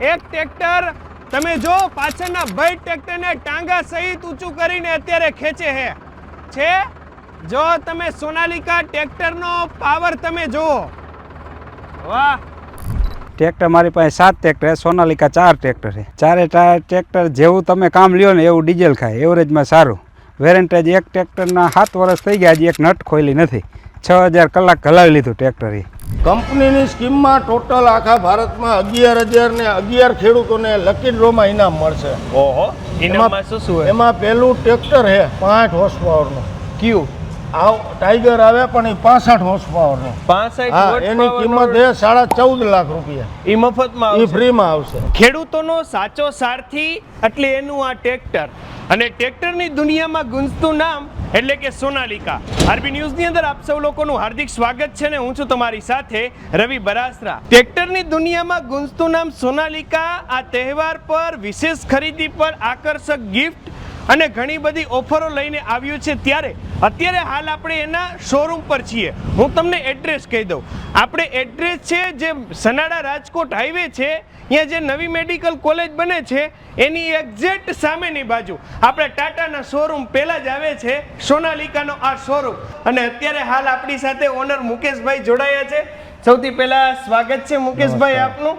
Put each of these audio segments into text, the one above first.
એક ટ્રેક્ટર તમે જો પાછળના ભાઈ ટ્રેક્ટરને ટાંગા સહિત ઊંચું કરીને અત્યારે ખેંચે છે જો તમે સોનાલિકા ટ્રેક્ટરનો પાવર તમે જુઓ વાહ ટ્રેક્ટર મારી પાસે 7 ટ્રેક્ટર છે, સોનાલિકા 4 ટ્રેક્ટર છે. ચારે ટ્રેક્ટર જેવું તમે કામ લ્યો ને એવું ડીઝલ ખાય, એવરેજમાં સારું. વેરેન્ટેજ એક ટ્રેક્ટરના 7 વર્ષ થઈ ગયા, હજી એક નટ ખોલી નથી. 6000 કલાક હલાવી લીધું ટ્રેક્ટર. એ કંપનીની સ્કીમમાં ટોટલ આખા ભારતમાં 11,000 ને 11 ખેડૂતોને લકી ડ્રોમાં ઇનામ મળશે. ઓહો, ઇનામમાં શું શું હોય? એમાં પહેલું ટ્રેક્ટર છે 65 હોર્સ પાવરનું. ક્યુ ટાઈગર આવે પણ એ 65 હોર્સ પાવરનું. 65 એની કિંમત છે 14.5 લાખ રૂપિયા. એ મફતમાં એ ફ્રીમાં આવશે. ખેડૂતોનો સાચો સારથી એટલે એનું આ ટ્રેક્ટર, અને ટ્રેક્ટરની દુનિયામાં ગુંજતું નામ એટલે કે સોનાલિકા. આરબી ન્યૂઝની અંદર આપ સૌ લોકોનું હાર્દિક સ્વાગત છે ને હું છું તમારી સાથે રવિ બરાસરા. ટ્રેક્ટરની દુનિયામાં ગુંજતું નામ સોનાલિકા આ તહેવાર પર વિશેષ ખરીદી પર આકર્ષક ગિફ્ટ અને ઘણી બધી ઓફરો લઈને આવ્યું છે. ત્યારે અત્યારે હાલ આપણે એના શોરૂમ પર છીએ. હું તમને એડ્રેસ કહી દઉં. આપણે એડ્રેસ છે જે સનાડા રાજકોટ હાઈવે છે, અહીંયા જે નવી મેડિકલ કોલેજ બને છે એની એક્ઝેક્ટ સામેની બાજુ આપણે ટાટાના શોરૂમ પહેલાં જ આવે છે સોનાલિકાનો આ શોરૂમ. અને અત્યારે હાલ આપણી સાથે ઓનર મુકેશભાઈ જોડાયા છે. સૌથી પહેલાં સ્વાગત છે મુકેશભાઈ આપનું.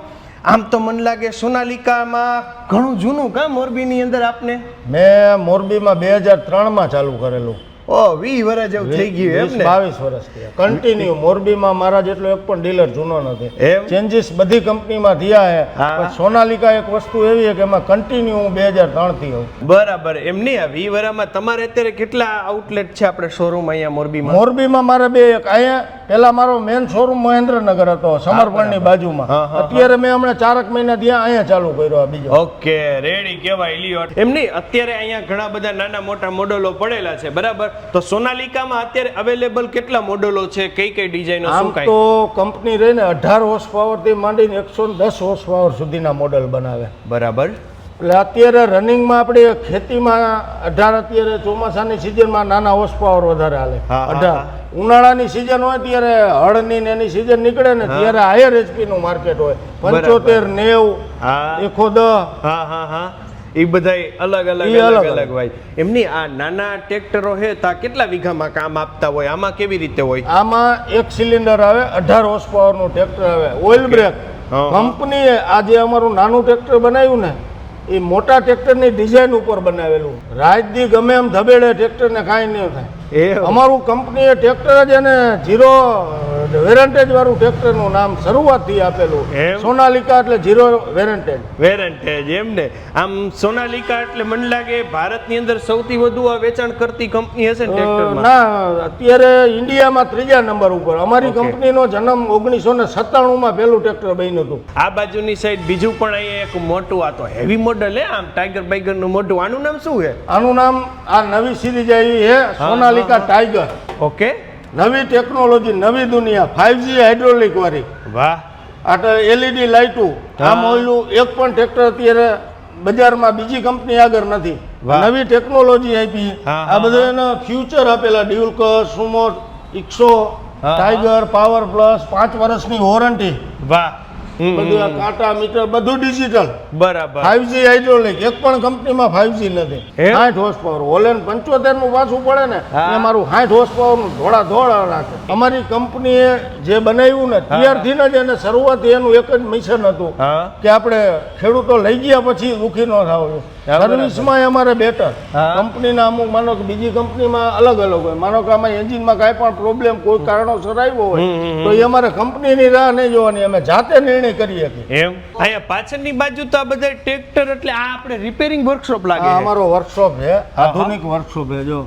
આમ તો મને લાગે સોનાલિકામાં ઘણું જૂનું કામ મોરબીની અંદર આપને. મેં મોરબીમાં 2003માં ચાલુ કરેલું. ઓ 20 વર્ષ જેવું થઈ ગયું એમ ને? 22 વર્ષ થયા કન્ટિન્યુ. મોરબીમાં મારા જેટલો એક પણ ડીલર જૂનો નથી. ચેન્જીસ બધી કંપનીમાં થયા છે, પણ સોનાલિકા એક વસ્તુ એવી છે કે એમાં કન્ટિન્યુ હું 2003 થી હોઉં. બરાબર. એમ નહીં, આ 20 વર્ષમાં તમારે અત્યારે કેટલા આઉટલેટ છે આપણે શોરૂમ અહીંયા મોરબીમાં? મોરબીમાં મારે બે એક અહીંયા પેલા મારો મેન શોરૂમ મહેન્દ્રનગર હતો સમર્પણની બાજુમાં. અત્યારે મેં હમણાં 4 મહિના ત્યાં અહીંયા ચાલુ કર્યો બીજો. ઓકે, રેડી કહેવાય લ્યો. એમ નહીં, અત્યારે અહીંયા ઘણા બધા નાના મોટા મોડેલો પડેલા છે, બરાબર? તો સોનાલિકામાં અત્યારે અવેલેબલ કેટલા મોડેલો છે, કઈ કઈ ડિઝાઇનો શું આમ તો કંપની રહીને 18 હોર્સ પાવર થી માંડીને 110 હોર્સ પાવર સુધીના મોડેલ બનાવે. બરાબર. એટલે અત્યારે રનિંગમાં આપણે ખેતીમાં 18, અત્યારે ચોમાસાની સિઝનમાં નાના હોર્સ પાવર વધારે હાલે 18. ઉનાળાની સિઝન હોય ત્યારે હળની ને એની સિઝન નીકળે ને ત્યારે હાયર એચપી નું માર્કેટ હોય 75, 90, 110. એ બધા અલગ અલગ હોય. એમની આ નાના ટ્રેક્ટરો છે તા કેટલા વીઘામાં કામ આપતા હોય? આમાં કેવી રીતે હોય? આમાં એક સિલિન્ડર આવે, 18 હોર્સ પાવર નું ટ્રેક્ટર આવે. ઓઇલ બ્રેક કંપનીએ આજે અમારું નાનું ટ્રેક્ટર બનાવ્યું ને એ મોટા ટ્રેક્ટરની ડિઝાઇન ઉપર બનાવેલું. રાજદી ગમે એમ ધબેડે ટ્રેક્ટરને કાંઈ નહીં થાય. અમારું કંપનીએ ટ્રેક્ટર જ એને 0 વેરેન્ટેજ વાળું ટ્રેક્ટરનું નામ શરૂઆતથી આપેલું. સોનાલિકા એટલે 0 વેરેન્ટેજ. એમ ને? આમ સોનાલિકા એટલે મને લાગે ભારતની અંદર સૌથી વધુ આ વેચાણ કરતી કંપની હશે ને ટ્રેક્ટરમાં? ના, અત્યારે ઇન્ડિયામાં 3જા નંબર ઉપર. અમારી કંપનીનો જન્મ 1997માં પહેલું ટ્રેક્ટર બન્યું હતું. આ બાજુની સાઈડ બીજું પણ અહીંયા એક મોટું, આ તો હેવી મોડલ હે, આમ ટાઈગર બાઈગર નું મોટું. આનું નામ શું છે? આનું નામ આ નવી સિરીઝ આવી છે સોનાલિકા ટાઈગર. ઓકે, નવી ટેકનોલોજી, નવી દુનિયા, 5G હાઇડ્રોલિક વાળી. વાહ. આ LED લાઇટું. આમ ઓલું એક પણ ટ્રેક્ટર અત્યારે બજારમાં બીજી કંપની આગળ નથી. નવી ટેકનોલોજી આપી. આ બધા એના ફ્યુચર આપેલા, ડ્યુલ કર, સુમો, ઇક્સો, ટાઈગર, પાવર પ્લસ, 5 વર્ષની વોરંટી. વાહ. બધું આ કાંટા મીટર બધું ડિજિટલ. બરાબર. 5G hydraulic. એક પણ કંપનીમાં 5G નથી. 60 હોર્સ પાવર. હોલેન્ડ 75 નું પાછું પડે ને એ મારું 60 હોર્સ પાવર નું ધોળા રાખે. અમારી કંપનીએ જે બનાવ્યું ને ત્યારથી જ એને શરૂઆતથી એનું એક જ મિશન હતું કે આપણે ખેડૂતો લઈ ગયા પછી દુઃખી ન થવું. સર્વિસમાં અમારે બેટર. કંપનીના અમુક માનો કે બીજી કંપનીમાં અલગ હોય. માનો કે આમાં એન્જિનમાં કાંઈ પણ પ્રોબ્લેમ કોઈ કારણોસર આવ્યો હોય તો એ અમારે કંપનીની રાહ નહીં જોવાની, અમે જાતે નિર્ણય કરીએ. એમ અહીંયા પાછળની બાજુ તો આ બધા ટ્રેક્ટર એટલે આ આપણે રિપેરિંગ વર્કશોપ લાગે. અમારો વર્કશોપ છે, આધુનિક વર્કશોપ છે. જો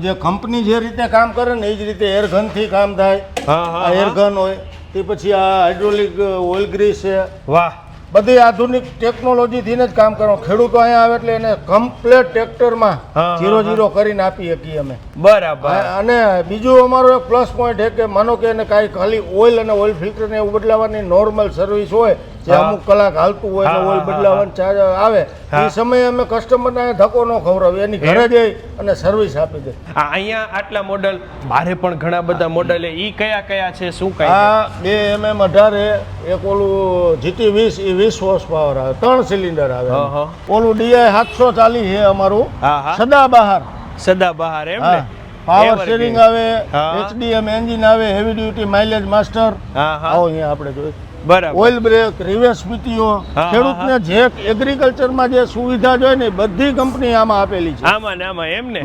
જે કંપની જે રીતે કામ કરે ને એ જ રીતે એરગન થી કામ થાય. આ એરગન હોય તે પછી આ હાઇડ્રોલિક ઓઇલ ગ્રીસ છે. વાહ. બધી આધુનિક ટેકનોલોજી થી જ કામ કરો. ખેડૂતો અહીંયા આવે એટલે એને કમ્પ્લીટ ટ્રેક્ટરમાં 0 કરીને આપી શકીએ અમે. બરાબર. અને બીજું અમારો એક પ્લસ પોઈન્ટ છે કે માનો કે એને કાંઈ ખાલી ઓઇલ અને ઓઇલ ફિલ્ટર ને એવું બદલાવાની નોર્મલ સર્વિસ હોય જે અમુક કલાક હાલતું હોય ને ઓઇલ બદલાવાનો ચાર્જ આવે એ સમયે અમે કસ્ટમરને ધક્કો ન ખવડાવીએ, એની ઘરે જઈ અને સર્વિસ આપી દે. અહીંયા આટલા મોડલ, બારે પણ ઘણા બધા મોડલ ઈ કયા કયા છે, શું કઈ આ 2 mm 18 એક ઓલું GT 20 એ 20 હોર્સ પાવર આવે, 3 સિલિન્ડર આવે. ઓલું DI 740 છે અમારું, સદાબહાર એમ ને. પાવર સ્ટીરિંગ આવે, HDM એન્જિન આવે, હેવી ડ્યુટી માઇલેજ માસ્ટર. આવો અહીંયા આપણે જોઈએ. બરાબર. ઓઇલ બ્રેક, રિવર્સ PTO, ખેડૂતને જે એગ્રીકલ્ચરમાં જે સુવિધા જોઈએ ને બધી કંપની આમાં આપેલી છે. આમાં ને આમાં એમ ને.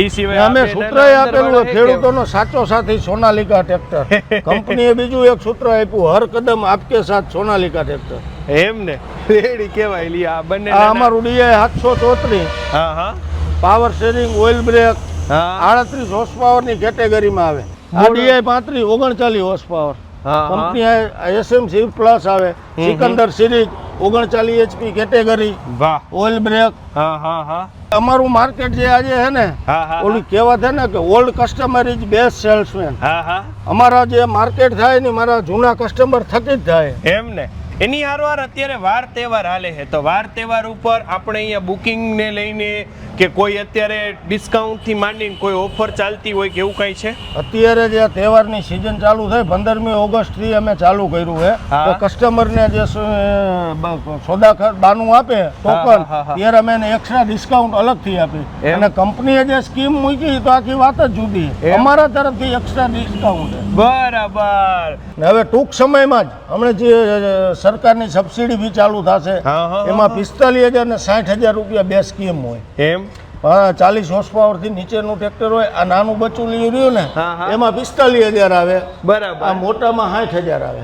ઈ સિવાય અમે સૂત્ર આપેલું હોય, ખેડૂતોનો સાચો સાથી સોનાલિકા ટ્રેક્ટર. કંપનીએ બીજું એક સૂત્ર આપ્યું, હર કદમ આપકે સાથ સોનાલિકા ટ્રેક્ટર. એમ ને. રેડી કહેવાય લી આ બંને. આ અમારું DI 734. Power steering, oil break, 38 horse power ની કેટેગરીમાં આવે. આ DI 35 39 horse power. Company SMC plus આવે, સિકંદર સિરીઝ 39 HP કેટેગરી. વાહ. Oil break. અમારું માર્કેટ જે આજે છે ને, ઓલું કહેવત છે ને કે old customer is best salesman. અમારા જે માર્કેટ થાય ને મારા જૂના કસ્ટમર થકી જ થાય. એમ ને. એની હારવાર અત્યારે વાર તહેવાર હાલે છે, તો વાર તહેવાર ઉપર આપણે અહીંયા બુકિંગ ને લઈને કે કોઈ અત્યારે ડિસ્કાઉન્ટ થી માંડીને કોઈ ઓફર ચાલતી હોય કે એવું કઈ છે? અત્યારે જે તહેવારની સિઝન ચાલુ થઈ 15મી ઓગસ્ટ થી અમે ચાલુ કર્યું છે કે કસ્ટમરને જે સોદા બાનું આપે ટોકન, ત્યારે અમે એને એક્સ્ટ્રા ડિસ્કાઉન્ટ અલગથી આપી. અને કંપનીએ જે સ્કીમ મૂકી તો આખી વાત જ જુદી. અમારા તરફથી એક્સ્ટ્રા ડિસ્કાઉન્ટ. બરાબર. હવે ટૂંક સમયમાં જ હમણાં જે સરકારની સબસિડી બી ચાલુ થશે, એમાં 45,000 ને 60,000 રૂપિયા 2 સ્કીમ હોય. એમ 40 હોર્સ પાવર થી નીચેનું ટ્રેક્ટર હોય, આ નાનું બચ્ચું રહ્યું ને એમાં 45,000 આવે. બરાબર. આ મોટામાં 60,000 આવે.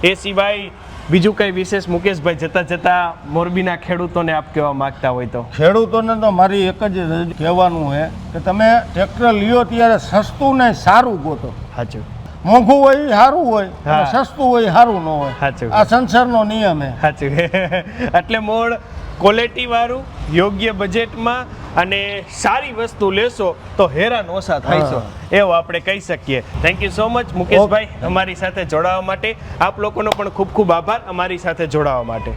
એ સિવાય બીજું કઈ વિશેષ મુકેશભાઈ, જતા જતા મોરબીના ખેડૂતોને આપ કહેવા માંગતા હોય તો? ખેડૂતોને તો મારી એક જ કહેવાનું છે કે તમે ટ્રેક્ટર લ્યો ત્યારે સસ્તું ને સારું ગોતો. સાચું. મોંઘું હોય સારું હોય, સસ્તું હોય સારું ન હોય. આ સંસારનો નિયમ છે. સાચું. એટલે મોડ ક્વોલિટી વાળું, યોગ્ય બજેટમાં અને સારી વસ્તુ લેશો તો હેરાન ઓછા થઈશો, એવું આપણે કહી શકીએ. થેન્ક યુ સો મચ મુકેશભાઈ, અમારી સાથે જોડાવા માટે. આપ લોકોનો પણ ખૂબ ખૂબ આભાર અમારી સાથે જોડાવા માટે.